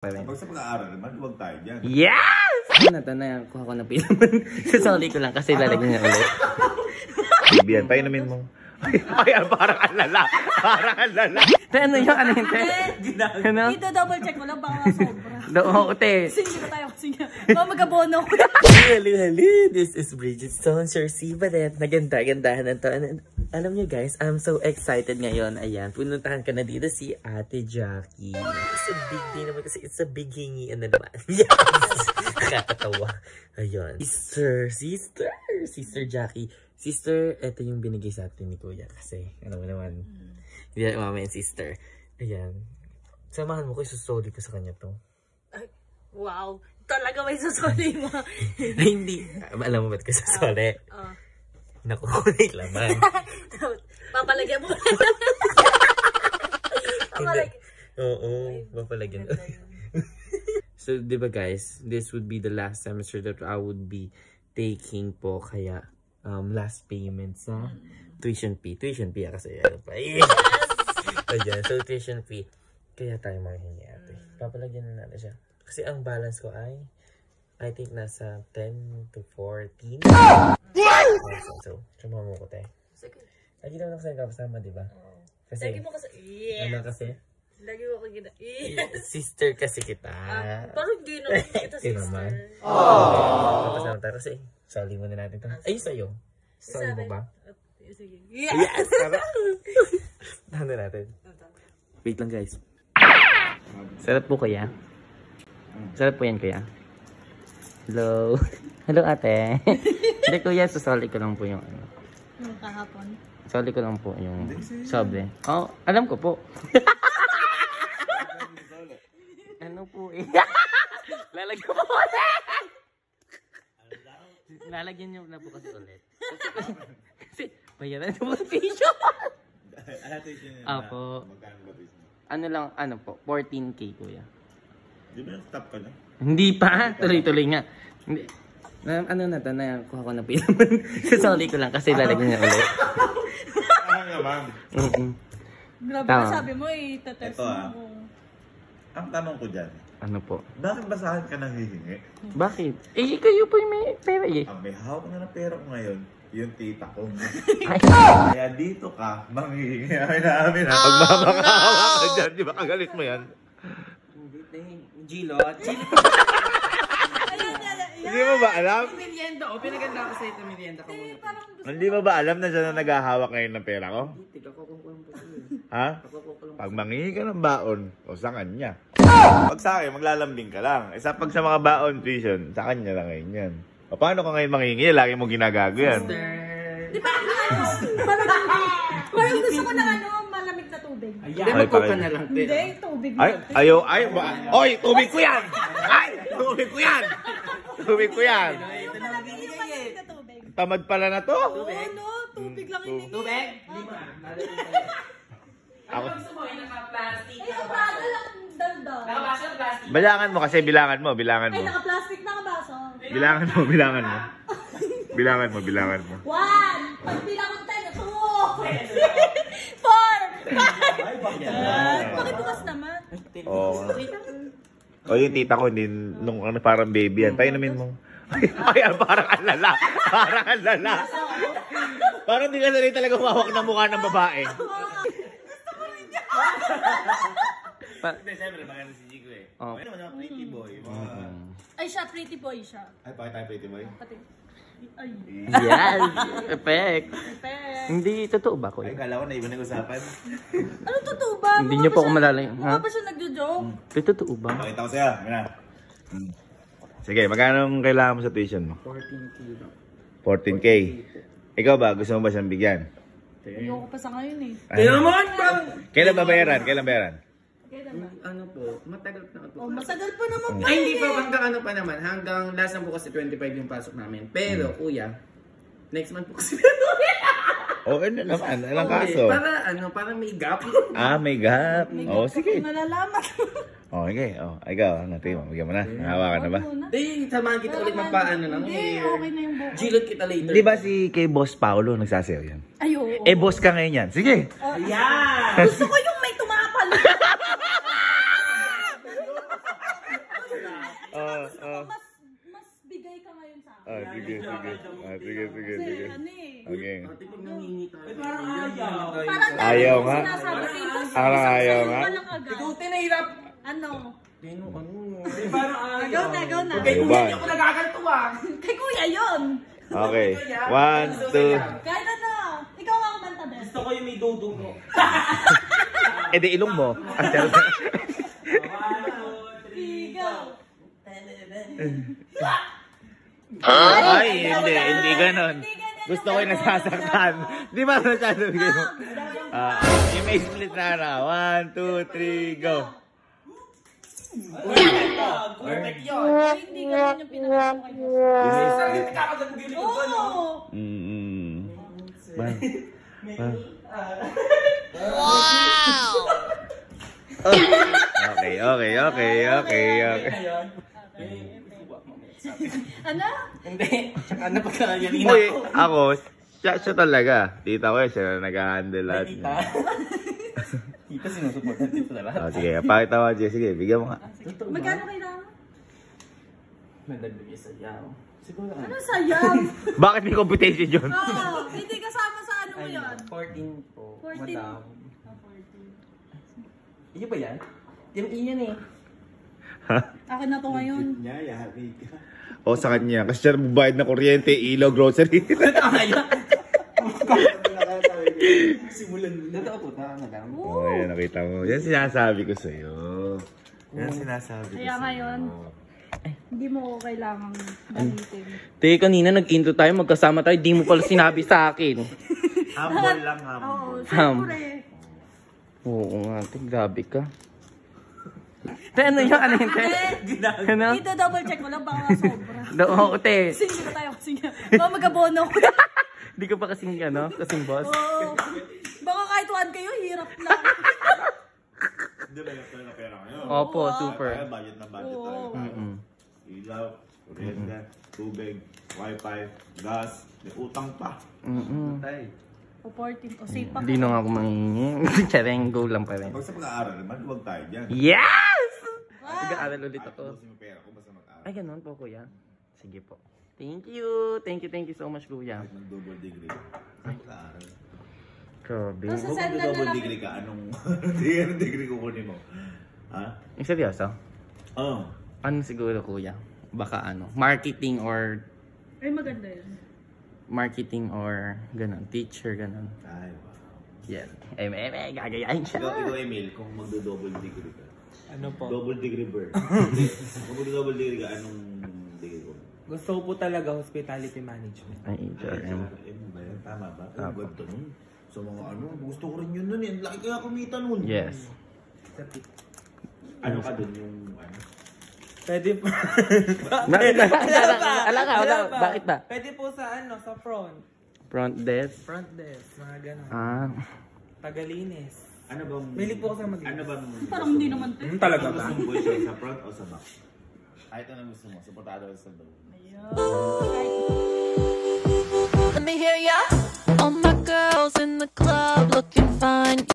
Pag sa pag-aaral naman, huwag tayo dyan. Yes! Ano na yan? Kuha ko ng pilaman. Sasali ko lang kasi lalagyan niya ulit. Bibiyan, painumin mo. Ay, parang alala. Parang alala. Ano yung ano yun? Ano? Dito double check mo lang baka sobra. Oo, te. Kasi hindi ko tayo kasi nga. Baka magabono ko. Hello. This is Bridgetstone, Sir Sibadet. Naganda-gandahan na to. Alam niyo guys, I'm so excited ngayon. Ayan, pununtahan ka na dito si Ate Jackie. It's a big day naman kasi it's a big hingi. Ano naman? Yes! Nakakatawa. Ayun. Sister Jackie. Sister, ito yung binigay sa atin ni Kuya. Kasi, ano mo naman. Hindi na mama and sister. Ayan. Samahan mo ko, isusoli ko sa kanya to. Ay, wow. Talaga may susoli mo. Ay, hindi. Alam mo ba't ka susoli? Nakukulay laman. Papalagyan mo. Oo, papalagyan. So, di ba guys, this would be the last semester that I would be taking po. Kaya, last payment sa tuition fee. Tuition fee kasi ano pa. Ayan, so tuition fee. Kaya tayo manghingi ate. Papalagyan na natin siya. Kasi ang balance ko ay, I think nasa 10 to 14. So, sumama ko tayo. Lagi naman kasi kasama, di ba? Kasi, lagi mo kasi, yes. Ano kasi? Lagi mo kasi, yes. Sister kasi kita. Parang hindi naman kita sister. Naman. Kapasama tayo kasi, sali muna natin ito. Ay, sa'yo. Sali mo ba? Sige. Yes! Ano natin? Wait lang guys. Sarap po kaya? Sarap po yan kaya? Hello? Hello ate. Hindi kuya, sasali ko lang po yung ano. Yung kahapon. Sasali ko lang po yung sabi. Oh, alam ko po. Ano po eh? Lalagyan po ulit. Lalagyan niyo na po kasi ulit. Kasi bayaran po sa tuition. Apo. Ano lang, ano po, 14K kuya. Di ba stop ka na? Hindi pa, tuloy-tuloy nga. Hindi. Ano na to, kuha ko ng pilaman. Sasali ko lang kasi lalagyan niya ulit. Ano ma'am? Grabe na sabi mo eh, tatest mo. Ang tanong ko dyan. Ano po? Bakit ba sa akin ka nanghihingi? Bakit? Eh, kayo po yung may pera eh. Ang may hawak na ng pera ko ngayon, yung tita ko. Ay. Kaya dito ka, manghihingi. Amin na amin ha. Pag mamakahawa ka dyan, di ba kagalit mo yan? Gilo. Hindi mo ba alam? Merienda ko. Pinaganda ko sa ito, merienda ko muna. Hindi mo ba alam na siya na naghahawak ngayon ng pera ko? Ha? Pag manghihingi ka ng baon, o sa kanya. Pag sa akin, maglalambing ka lang. Isa pag sa mga baon tuition, sa kanya lang ngayon yan. O paano ka ngayon manghihingi? Lagi mo ginagago yan. Di ba? Parang gusto ko ng ano, malamig na tubig. Hindi, magkuka na lang. Hindi, tubig. Oy, tubig ko yan! Ay, tubig ko yan! Tubig ko yan! Malamig yung malamig na tubig. Tamad pala na to. Oo, no, tubig lang hiningi. Tubig? Ako. Gusto mo yung naka-plastic? Ay, ang bagal ang danda. Nakabaso ng plastic? Bilangan mo kasi, bilangan mo. Ay, naka-plastic, nakabaso. Bilangan mo. Bilangan mo. 1, pag bilang ko 10, 2, 4, 5. Bakit bukas naman? Oo. O yung tita ko, hindi, nung ano, parang baby yan. Painumin mo. Ay, parang alala. Parang alala. Parang di ka sanay talaga humawak ng mukha ng babae. Hindi, siyempre, maganda si Jigo eh. Ano naman, pretty boy. Ay, siya, pretty boy siya. Ay, bakit tayo pretty boy? Pati. Ay. Yes! Effect! Perfect. Hindi, totoo ba ko? Ay, kala ko na iba nag-usapan. Ano totoo ba? Hindi niyo po ako malalayo. Mukha ba siya nagjo-joke? Totoo ba? Pakita ko sa'yo. Sige, magkano kailangan mo sa tuition mo? 14K. 14K. Ikaw ba? Gusto mo ba siyang bigyan? Ayoko pa sa ngayon eh. Kaya naman! Kailan ba bayaran? Kailan bayaran? Ano po, matagal na po. Oh, masagal pa naman po. Ay, hindi po, hanggang ano pa naman, hanggang last na po kasi 25 yung pasok namin. Pero, kuya, next month po kasi. Oo, ano naman, alang kaso. Para may gap. May gap. Oo, sige. Malalaman. Okay, ikaw, natin mo, bigyan mo na. Nahawakan na ba? Di, samahan kita ulit magpaano ng Hindi, hair. okay na yung buhok. Gilot kita later. Di ba si kay Boss Paolo nagsasayaw yan? Ay, oo. Eh, boss ka ngayon yan. Sige. Yeah! Gusto ko yung may tumapal. Mas bigay ka ngayon sa akin. Sige. Kasi ano eh. Okay. Ate, pag nangingi tayo. Parang ayaw. Parang Ayaw nga. sinasabi ko, tapos Parang isang ayaw sayo nga. ka lang agad. Ikaw, tinahirap. Ano? Parang ayaw. Go na. Kay Ayaw kuya, ba? hindi ako nagaganto ah. Kay kuya yun. Okay. 1, 2. Kahit ano. Ikaw nga kumanta din. Gusto ko yung may dudong mo. Di ilong mo. Go. Ay, hindi ganon. Gusto ko yung nasasaktan. Di ba nasasabi mo? Yung may split na. 1, 2, 3, go. Perfect yun. Hindi ganyan yung pinaka mo kayo. Nakakagagawin ko ba, no? Oo. Okay. Ano? Hindi. Tsaka na pagkayalina Uy, ko. ako, siya talaga. Tita ko siya na nag-handle lahat. Tita. Tita, sinusuportan dito na lahat. Sige, pakita mo, Jess. Sige, bigyan mo nga. Magkano kailangan? Nandagdag isa yaw. Siguro Ano sayang? Bakit may competition yun? Oo. Hindi kasama sa ano mo yun. 14 po. 14. Madam. Iyo ba yan? Yung iyan eh. Akin na to ngayon. O sa kanya, kasi siya bubayad na kuryente, ilaw, grocery. Simulan mo. Totoo po, tama lang. Oh, yan, nakita mo. Yan sinasabi ko sa'yo. Yan sinasabi ko Kaya sa'yo. ngayon, hindi mo ko kailangang gamitin. Te, kanina nag-into tayo, magkasama tayo, di mo pala sinabi sa akin. Humble lang, Oo, humble. syempre. Oo nga, te, grabe ka. Te, ano yung ano yun, te? Ano? Dito double check mo lang, baka sobra. Oo, te. Sige na tayo, sige. Baka mag-abono ko. Di ka pa kasing, ano, kasing boss. Oo. Baka kahit one kayo, hirap lang. Hindi ba yung na pera ngayon? Opo, super. Kaya budget na budget tayo. Ilaw, kuryente, tubig, wifi, gas, may utang pa. Tay. O 14, o safe pa. Hindi na nga ako mangingi. Chareng, go lang pa rin. Pag sa pag-aaral naman, huwag tayo dyan. Yes! Mag-aaral ulit ako. Ayusin mo pera ko, basta mag-aaral. Ay, ganun po, kuya. Sige po. Thank you. Thank you so much, kuya. Kahit mag-double degree. Mag-aaral. Grabe. Tapos Kung send na mag-double lang. degree ka, anong degree kukunin mo? Ha? Yung seryoso? Oo. Ano siguro, kuya? Baka ano? Marketing or Ay, maganda yun. ganun. Teacher, ganun. Ay, wow. Yes. Gagayain siya. Ikaw, Emil, kung mag-double degree ka. Ano po? Double degree bird. Kung mag-double degree ka, anong degree ko? Gusto ko po talaga hospitality management. Ay, HRM. Ba yan? Tama ba? Ang ganda nun. Sa mga ano, gusto ko rin yun nun eh. Ang laki kaya kumita nun. Yes. Ano ka dun yung ano? Pwede po. Bakit ba? Ala ka, bakit ba? Pwede po sa ano, sa front. Front desk? Front desk, mga ganun. Ah. Tagalinis. Ano bang... Mahilig po ako sa mag-linis. Ano bang... Parang hindi naman to. Talaga Ano ba? gusto mo boyfriend sa front o sa back? Kahit ano gusto mo, supportado ka sa loob. Let me hear ya. All my girls in the club looking fine.